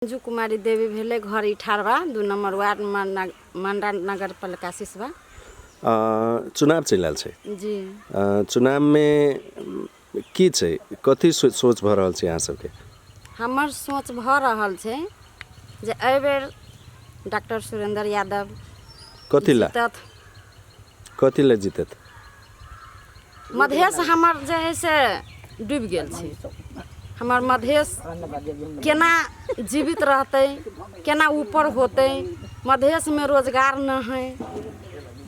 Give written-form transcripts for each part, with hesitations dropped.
अंजू कुमारी देवी भेले घर इठारवा 2 number ward मंडा नगर पालिका सिसवा। चुनाव चल जी चुनाव में की छै कथी सोच भ रहल छै अहाँ सबके? हमर सोच भ रहल छै जे एहि बेर डॉक्टर सुरेंद्र यादव कथी ला जीतत? मधेश हमर जे है से डूब गेल छै। हमार मधेश केना जीवित रहते, केना ऊपर होते। मधेश में रोजगार न है,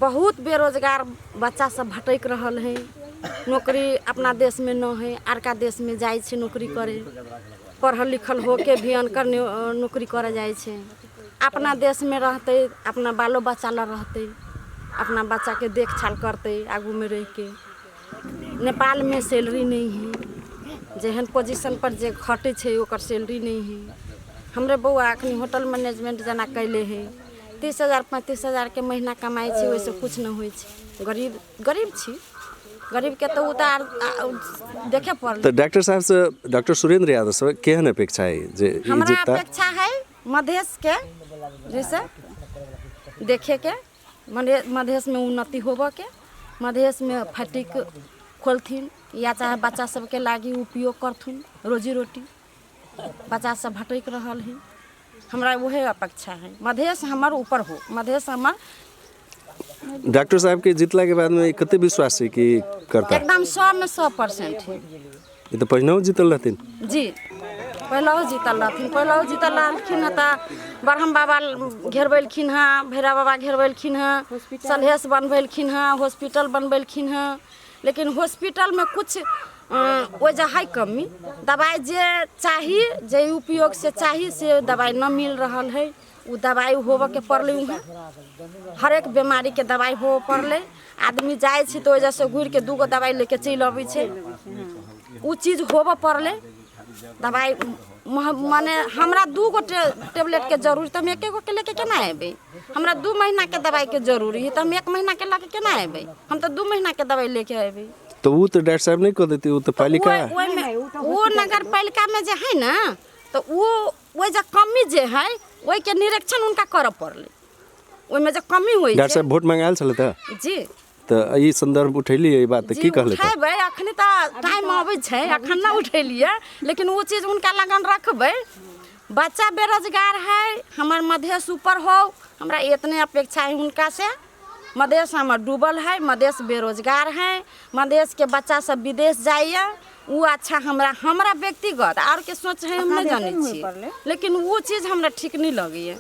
बहुत बेरोजगार बच्चा सब भटक रहल है। नौकरी अपना देश में न है, आरका देश में जाए छे नौकरी करे। पढ़ल लिखल होके भी अनकर नौकरी करे जाए छे। अपना देश में रहते, अपना बालो बच्चा ला रहते, अपना बच्चा के देखभाल करते आगू में रह के। नेपाल में सैलरी नहीं है, जेहन पोजीशन पर जे खटे छे ओकर सैलरी नहीं है। हमरे बउआ अखनी होटल मैनेजमेंट जना कैले है, 30,000 35,000 के महीना कमाई छे, वैसे कुछ न होई छे। गरीब छी, गरीब के तो उतार देखे पड़ल। तो डॉक्टर साहब से डॉक्टर सुरेंद्र यादव से केहन अपेक्षा है जे हमरा अपेक्षा है मधेश के जैसे देखे के, मधेश में उन्नति होबे के, मधेश में फैक्ट्री खोलथिन या चाहे बच्चा सबके लागी उपयोग करथुन, रोजी रोटी। बच्चा सब भटक रहल है, हमरा वही अपेक्षा है मधेश हमार ऊपर हो। मधेश हमार डॉक्टर साहब के जीतला के बाद में कते विश्वास है कि करता? एकदम 100 में 100% है। ये तो पहिनौ जीतल रहथिन जी, पहले जीतल रहथिन, पहले जीतल रहलखिन त ब्रह्म बाबा घेरबेलखिन हाँ, भैरव बाबा घेरबेलखिन हाँ, सलहेस बनबेलखिन हाँ, हॉस्पिटल बनबेलखिन हाँ। लेकिन हॉस्पिटल में कुछ वजह है कमी। दवाई जे चाहिए, जे उपयोग से चाहिए से दवाई न मिल रहल है। वो दवाई होबे के पड़ले, हर एक बीमारी के दवाई हो पड़ले। आदमी जाए छे तो वजह से घूर के 2 गो दवाई लेके चल आवे छे। वो चीज होबे पड़ले दवाई माने हमरा 2 गो टेबलेट के जरूरत, हम 1 गो के लेके केना आबे? हमरा 2 महीना के दवाई के जरूरी है तो हम 1 महीना के लेके केना आबे? हम तो 2 महीना के दवाई लेके आबे। तो वो तो डॉक्टर साहब नहीं कह देती, वो तो पालिका वो नगर पालिका में जे है ना, तो वो जे कमी जे है वही के निरीक्षण उनका करे पड़ले। ओय में जे कमी होई डॉक्टर साहब वोट मांगाल छले त जी, तो ई संदर्भ उठैली ई बात की कहले? उठेबै, अखनी त टाइम आबै छै, अखन ना उठेलिए, लेकिन वो चीज उनका लगन रखबै। बच्चा बेरोजगार है, हमार मधेश ऊपर हो, हमरा इतने अपेक्षा है उनका से। मधेश हमार डूबल है, मधेश बेरोजगार है, मधेश के बच्चा सब विदेश जाइए। वो अच्छा हमरा व्यक्तिगत और के सोच है हम नहीं जाने छी, लेकिन वो चीज हमरा ठीक नहीं लगी है।